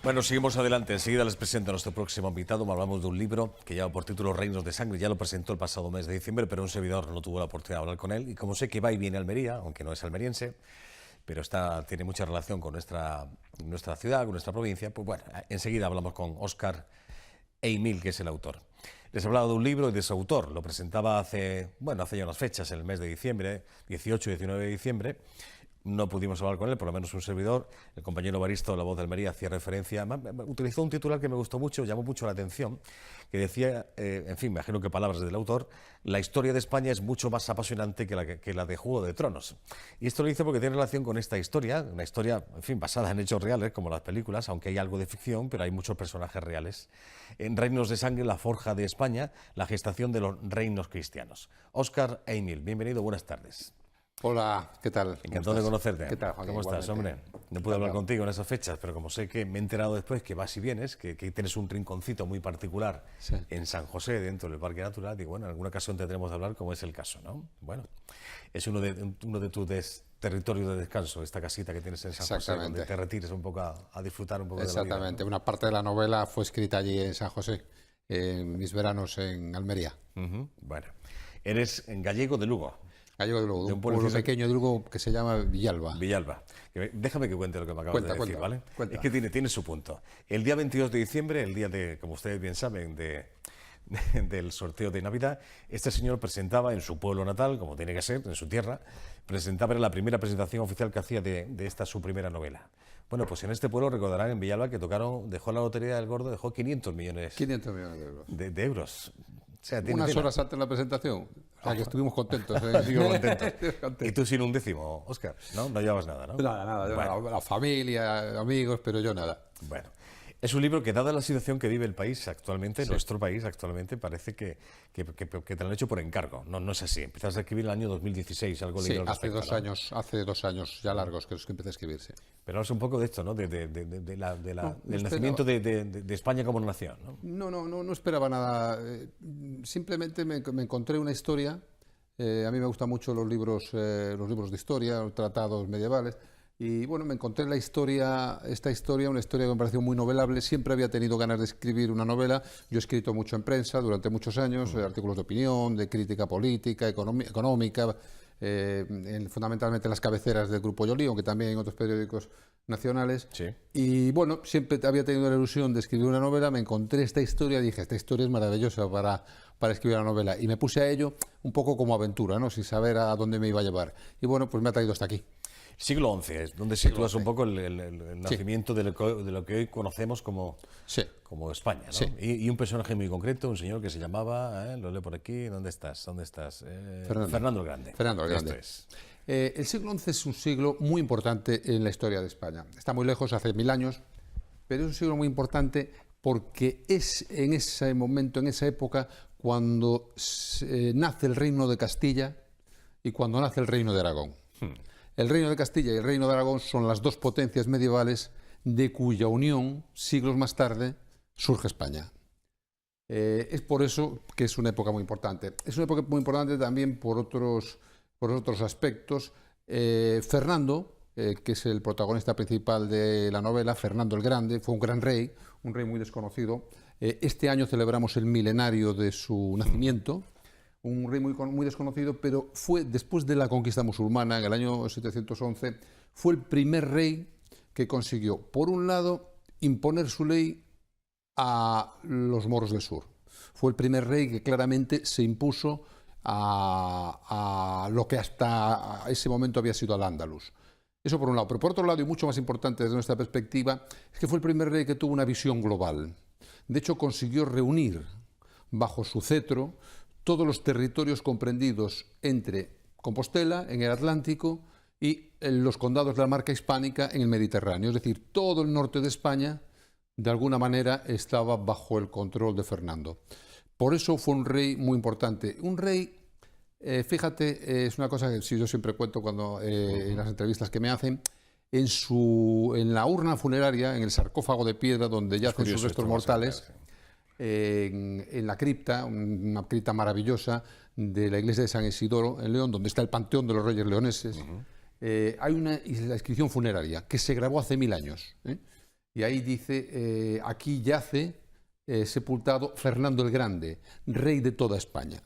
Bueno, seguimos adelante. Enseguida les presento a nuestro próximo invitado. Hablamos de un libro que lleva por título Reinos de Sangre. Ya lo presentó el pasado mes de diciembre, pero un servidor no tuvo la oportunidad de hablar con él. Y como sé que va y viene a Almería, aunque no es almeriense, pero tiene mucha relación con nuestra ciudad, con nuestra provincia, pues bueno, enseguida hablamos con Óscar Eimil, que es el autor. Les he hablado de un libro y de su autor. Lo presentaba hace ya unas fechas, en el mes de diciembre, 18 y 19 de diciembre. No pudimos hablar con él, por lo menos un servidor. El compañero Baristo, La Voz de Almería, hacía referencia. Utilizó un titular que me gustó mucho, llamó mucho la atención, que decía, en fin, me imagino que palabras del autor: la historia de España es mucho más apasionante que la de Juego de Tronos. Y esto lo hice porque tiene relación con esta historia, una historia, en fin, basada en hechos reales, como las películas, aunque hay algo de ficción, pero hay muchos personajes reales. En Reinos de Sangre, la forja de España, la gestación de los reinos cristianos. Óscar Eimil, bienvenido, buenas tardes. Hola, ¿qué tal? Encantado de conocerte. ¿Qué tal, Joaquín? ¿Cómo estás, hombre? No pude hablar contigo en esas fechas, pero como sé que me he enterado después que vas y vienes, que tienes un rinconcito muy particular en San José, dentro del Parque Natural, digo, bueno, en alguna ocasión tendremos que hablar, como es el caso, ¿no? Bueno, es uno de tus territorios de descanso, esta casita que tienes en San José, donde te retires un poco a disfrutar un poco de la vida. Exactamente, una parte de la novela fue escrita allí en San José, en mis veranos en Almería. Bueno, eres gallego de Lugo. Gallego de Lugo, de un pueblo pequeño de Lugo que se llama Villalba. Villalba. Déjame que cuente lo que me acabas de decir, ¿vale? Cuenta. Es que tiene su punto. El día 22 de diciembre, el día de, como ustedes bien saben, del sorteo de Navidad, este señor presentaba en su pueblo natal, como tiene que ser, en su tierra, era la primera presentación oficial que hacía de esta su primera novela. Bueno, pues en este pueblo recordarán, en Villalba, que dejó la lotería del gordo, dejó 500 millones. 500 millones de euros. De euros. O sea, unas horas antes de la presentación, o sea, que estuvimos contentos. Y tú sin un décimo, Óscar, ¿no? No llevabas nada, ¿no? Nada, bueno. La familia, amigos, pero yo nada. Bueno, es un libro que, dada la situación que vive el país actualmente, nuestro país actualmente, parece que te lo han hecho por encargo. No es así. Empezaste a escribir en el año 2016, algo leído al respecto, hace 2 años ya largos que empecé a escribirse. Pero hablas un poco de esto, ¿no? Del nacimiento de España como nación, ¿no? No esperaba nada. Simplemente me encontré una historia. A mí me gustan mucho los libros de historia, los tratados medievales. Y bueno, me encontré una historia que me pareció muy novelable. Siempre había tenido ganas de escribir una novela. Yo he escrito mucho en prensa durante muchos años, artículos de opinión, de crítica política, económica, fundamentalmente en las cabeceras del Grupo Yolí, aunque también en otros periódicos nacionales. Sí. Y bueno, siempre había tenido la ilusión de escribir una novela. Me encontré esta historia y dije, esta historia es maravillosa para escribir una novela. Y me puse a ello un poco como aventura, ¿no? Sin saber a dónde me iba a llevar. Y bueno, pues me ha traído hasta aquí. Siglo XI es donde sitúas un poco el nacimiento de lo que hoy conocemos como España, ¿no? Sí. Y un personaje muy concreto, un señor que se llamaba, lo leo por aquí, ¿dónde estás? Fernando el Grande. Fernando el Grande. Esto es. El siglo XI es un siglo muy importante en la historia de España. Está muy lejos, hace 1000 años, pero es un siglo muy importante porque es en ese momento, en esa época, cuando nace el Reino de Castilla y cuando nace el Reino de Aragón. El Reino de Castilla y el Reino de Aragón son las dos potencias medievales de cuya unión, siglos más tarde, surge España. Es por eso que es una época muy importante. Es una época muy importante también por otros aspectos. Fernando, que es el protagonista principal de la novela, Fernando el Grande, fue un gran rey, un rey muy desconocido. Este año celebramos el milenario de su nacimiento. Un rey muy desconocido, pero fue después de la conquista musulmana, en el año 711, fue el primer rey que consiguió, por un lado, imponer su ley a los moros del sur. Fue el primer rey que claramente se impuso a lo que hasta ese momento había sido al-Ándalus. Eso por un lado. Pero por otro lado, y mucho más importante desde nuestra perspectiva, es que fue el primer rey que tuvo una visión global. De hecho, consiguió reunir bajo su cetro todos los territorios comprendidos entre Compostela, en el Atlántico, y los condados de la Marca Hispánica, en el Mediterráneo. Es decir, todo el norte de España, de alguna manera, estaba bajo el control de Fernando. Por eso fue un rey muy importante. Un rey, fíjate, es una cosa que yo siempre cuento en las entrevistas que me hacen, en la urna funeraria, en el sarcófago de piedra donde yacen sus restos mortales, en la cripta, una cripta maravillosa de la iglesia de San Isidoro en León, donde está el panteón de los reyes leoneses, hay la inscripción funeraria que se grabó hace 1000 años. Y ahí dice, aquí yace sepultado Fernando el Grande, rey de toda España.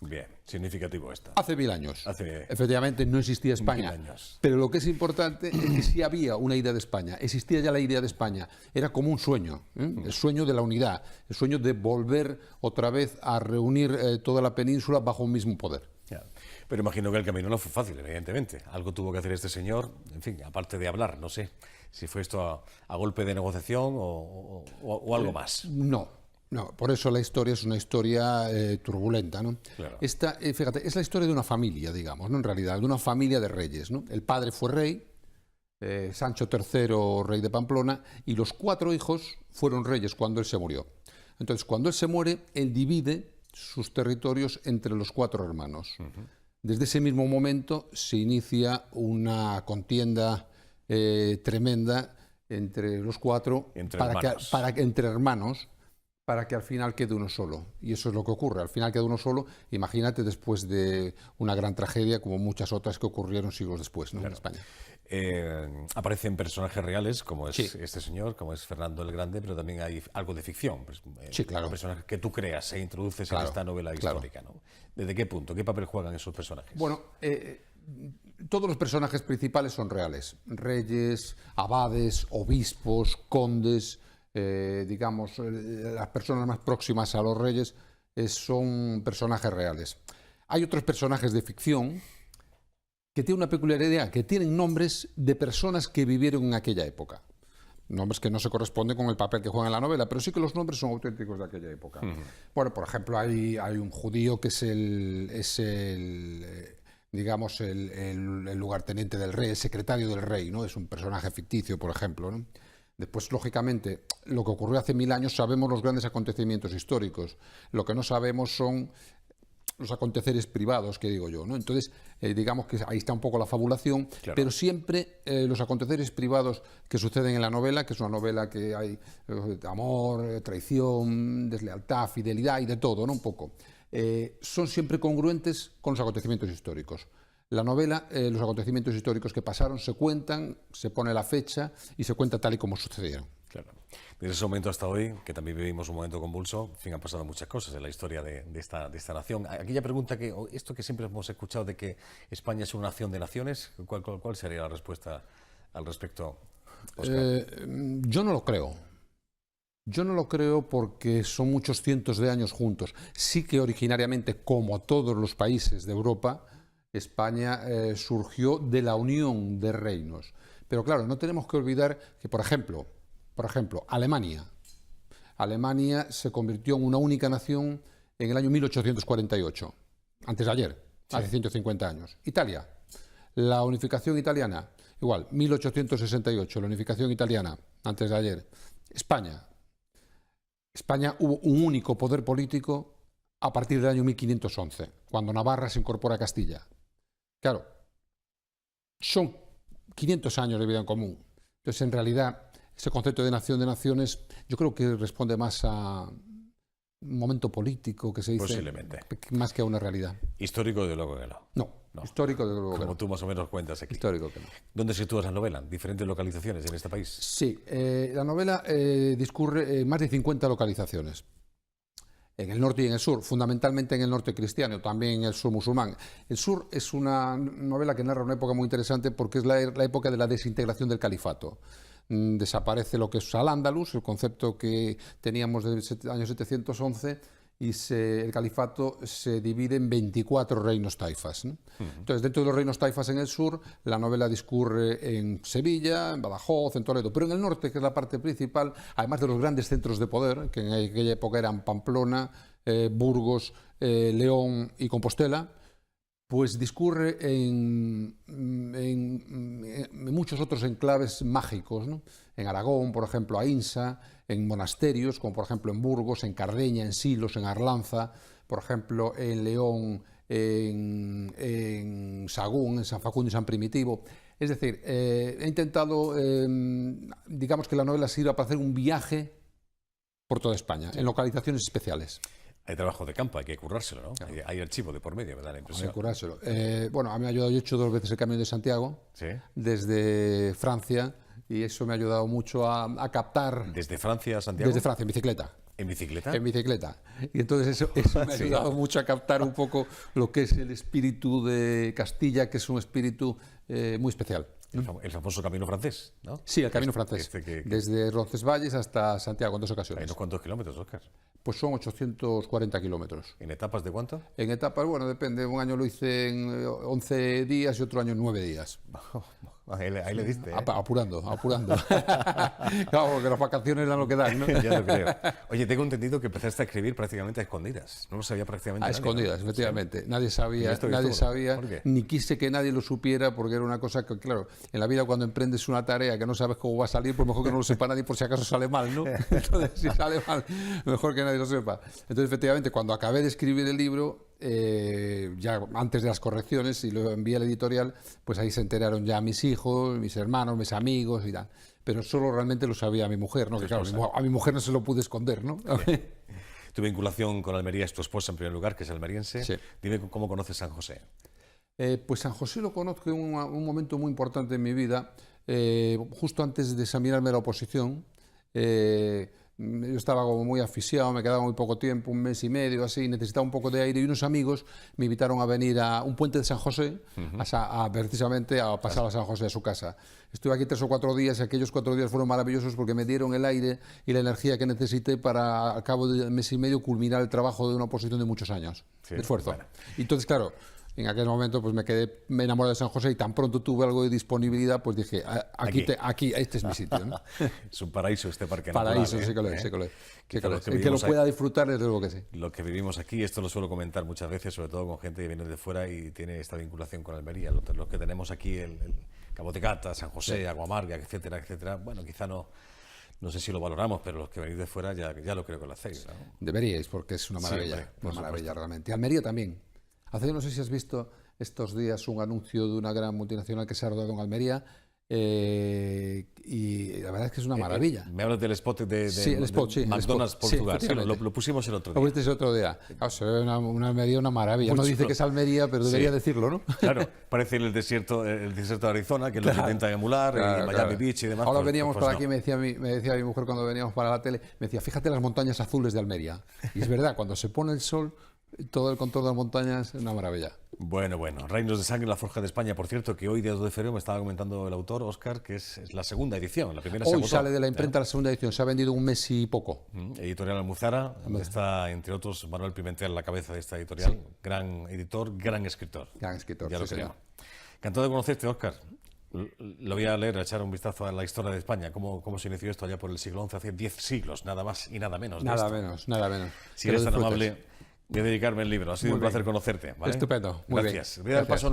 Bien, significativo esto. Hace 1000 años. Efectivamente no existía España. 1000 años. Pero lo que es importante es que sí había una idea de España. Existía ya la idea de España. Era como un sueño. El sueño de la unidad. El sueño de volver otra vez a reunir toda la península bajo un mismo poder. Ya. Pero imagino que el camino no fue fácil, evidentemente. Algo tuvo que hacer este señor, en fin, aparte de hablar, no sé si fue esto a golpe de negociación o algo más. No, por eso la historia es una historia turbulenta, ¿no? Claro. Esta, fíjate, es la historia de una familia, digamos, ¿no? En realidad, de una familia de reyes, ¿no? El padre fue rey, Sancho III, rey de Pamplona, y los 4 hijos fueron reyes cuando él se murió. Entonces, cuando él se muere, él divide sus territorios entre los 4 hermanos. Desde ese mismo momento se inicia una contienda tremenda entre los 4, entre hermanos, para que al final quede uno solo. Y eso es lo que ocurre. Al final queda uno solo, imagínate, después de una gran tragedia como muchas otras que ocurrieron siglos después, ¿no? Claro. En España. Aparecen personajes reales, como es este señor, como es Fernando el Grande, pero también hay algo de ficción. Pues, sí, claro. Personajes que tú creas e introduces en esta novela histórica, ¿no? ¿Desde qué punto? ¿Qué papel juegan esos personajes? Bueno, todos los personajes principales son reales. Reyes, abades, obispos, condes, digamos, las personas más próximas a los reyes son personajes reales. Hay otros personajes de ficción que tienen una peculiaridad, que tienen nombres de personas que vivieron en aquella época. Nombres que no se corresponden con el papel que juegan en la novela, pero sí que los nombres son auténticos de aquella época. Bueno, por ejemplo, hay un judío que es el lugarteniente del rey, el secretario del rey, ¿no? Es un personaje ficticio, por ejemplo, ¿no? Después, lógicamente, lo que ocurrió hace 1000 años, sabemos los grandes acontecimientos históricos. Lo que no sabemos son los aconteceres privados, que digo yo, ¿no? Entonces, digamos que ahí está un poco la fabulación, claro. Pero siempre los aconteceres privados que suceden en la novela, que es una novela que hay amor, traición, deslealtad, fidelidad y de todo, ¿no? Un poco. Son siempre congruentes con los acontecimientos históricos. La novela, los acontecimientos históricos que pasaron se cuentan, se pone la fecha y se cuenta tal y como sucedieron. Claro. Desde ese momento hasta hoy, que también vivimos un momento convulso, en fin, han pasado muchas cosas en la historia de esta nación. Aquella pregunta esto que siempre hemos escuchado de que España es una nación de naciones, ¿cuál sería la respuesta al respecto, Óscar? Yo no lo creo. Yo no lo creo porque son muchos cientos de años juntos. Sí que originariamente, como todos los países de Europa, España surgió de la unión de reinos. Pero claro, no tenemos que olvidar que, por ejemplo, Alemania se convirtió en una única nación en el año 1848, antes de ayer, hace 150 años. Italia, la unificación italiana, igual, 1868, la unificación italiana, antes de ayer. España hubo un único poder político a partir del año 1511, cuando Navarra se incorpora a Castilla. Claro, son 500 años de vida en común. Entonces, en realidad, ese concepto de nación de naciones, yo creo que responde más a un momento político que se dice. Posiblemente. Más que a una realidad. Histórico, de luego que no. No. Histórico, de luego que no. Como tú más o menos cuentas aquí. Histórico que no. ¿Dónde sitúas la novela? ¿Diferentes localizaciones en este país? Sí, la novela discurre en más de 50 localizaciones. En el norte y en el sur, fundamentalmente en el norte cristiano, también en el sur musulmán. El sur es una novela que narra una época muy interesante porque es la época de la desintegración del califato. Desaparece lo que es Al-Ándalus, el concepto que teníamos desde el año 711, y el califato se divide en 24 reinos taifas, ¿no? Entonces, dentro de los reinos taifas en el sur, la novela discurre en Sevilla, en Badajoz, en Toledo, pero en el norte, que es la parte principal, además de los grandes centros de poder, que en aquella época eran Pamplona, Burgos, León y Compostela, pues discurre en muchos otros enclaves mágicos, ¿no? En Aragón, por ejemplo, Aínsa, en monasterios, como por ejemplo en Burgos, en Cardeña, en Silos, en Arlanza, por ejemplo en León, en Sagún, en San Facundo y San Primitivo. Es decir, he intentado, digamos, que la novela sirva para hacer un viaje por toda España, en localizaciones especiales. Hay trabajo de campo, hay que currárselo, ¿no? Claro. Hay archivo de por medio, me da la impresión. Hay que currárselo. Bueno, a mí me ha ayudado, yo he hecho 2 veces el Camino de Santiago, desde Francia, y eso me ha ayudado mucho a captar. ¿Desde Francia a Santiago? Desde Francia, en bicicleta. ¿En bicicleta? En bicicleta. Y entonces eso me ha ayudado mucho a captar un poco lo que es el espíritu de Castilla, que es un espíritu muy especial. El famoso camino francés, ¿no? Sí, el camino francés. Desde Roncesvalles hasta Santiago, en 2 ocasiones. ¿Hay unos cuantos kilómetros, Óscar? Pues son 840 kilómetros. ¿En etapas de cuánto? En etapas, bueno, depende. Un año lo hice en 11 días y otro año en 9 días. Ahí le diste, ¿eh? Apurando. Claro, porque las vacaciones dan lo que dan, ¿no? Ya lo creo. Oye, tengo entendido que empezaste a escribir prácticamente a escondidas. No lo sabía prácticamente nadie. A escondidas, ¿no? Efectivamente. Sí. Nadie sabía, ¿Por qué? ni quise que nadie lo supiera, porque era una cosa que, claro, en la vida cuando emprendes una tarea que no sabes cómo va a salir, pues mejor que no lo sepa nadie por si acaso sale mal, ¿no? Entonces, si sale mal, mejor que nadie lo sepa. Entonces, efectivamente, cuando acabé de escribir el libro, ya antes de las correcciones y lo envié a la editorial, pues ahí se enteraron ya mis hijos, mis hermanos, mis amigos y tal. Pero solo realmente lo sabía mi mujer, ¿no? Que claro, a mi mujer no se lo pude esconder, ¿no? Tu vinculación con Almería es tu esposa en primer lugar, que es almeriense. Sí. Dime cómo conoces San José. Pues San José lo conozco en un momento muy importante en mi vida, justo antes de examinarme la oposición. Yo estaba como muy asfixiado, me quedaba muy poco tiempo, 1 mes y medio, así, necesitaba un poco de aire y unos amigos me invitaron a venir a un puente de San José, precisamente a pasar a San José a su casa. Estuve aquí 3 o 4 días y aquellos 4 días fueron maravillosos porque me dieron el aire y la energía que necesité para, al cabo de 1 mes y medio, culminar el trabajo de una oposición de muchos años de esfuerzo. Bueno. Y entonces, claro, en aquel momento pues me enamoré de San José y tan pronto tuve algo de disponibilidad, pues dije, aquí este es mi sitio, ¿no? Es un paraíso este parque paraíso, natural. Sí que lo es, sí que lo es. El que lo pueda disfrutar, desde luego que sí. Lo que vivimos aquí, esto lo suelo comentar muchas veces, sobre todo con gente que viene de fuera y tiene esta vinculación con Almería. Los que tenemos aquí, el Cabo de Gata, San José, sí. Aguamarga, etcétera, etcétera, bueno, quizá no sé si lo valoramos, pero los que venís de fuera ya lo creo que lo hacéis, ¿no? Deberíais, porque es una maravilla, sí, una maravilla realmente. Y Almería también. No sé si has visto estos días un anuncio de una gran multinacional que se ha rodado en Almería, y la verdad es que es una maravilla. Me hablas del spot de el McDonald's spot, Portugal, sí, lo pusimos el otro día. Lo viste otro día. Claro, se ve una Almería, una maravilla. No dice que es Almería, pero debería decirlo, ¿no? Claro, parece el desierto de Arizona, que es lo que intentan emular, Miami Beach y demás. Ahora veníamos por aquí, me decía mi mujer cuando veníamos para la tele, me decía, fíjate las montañas azules de Almería. Y es verdad, cuando se pone el sol, todo el contorno de las montañas es una maravilla. Bueno, Reinos de Sangre, la Forja de España. Por cierto, que hoy, día 2 de febrero, me estaba comentando el autor, Óscar, que es la segunda edición. La primera hoy sale de la imprenta la segunda edición, se ha vendido 1 mes y poco. Editorial Almuzara, está, entre otros, Manuel Pimentel a la cabeza de esta editorial. Sí. Gran editor, gran escritor. Gran escritor, ya lo creo. Encantado de conocerte, Óscar. Lo voy a leer, a echar un vistazo a la historia de España, cómo se inició esto allá por el siglo XI, hace 10 siglos, nada más y nada menos. Nada menos. Si eres tan amable de dedicarme el libro, ha sido un placer conocerte. ¿Vale? Estupendo. Gracias. Voy a dar paso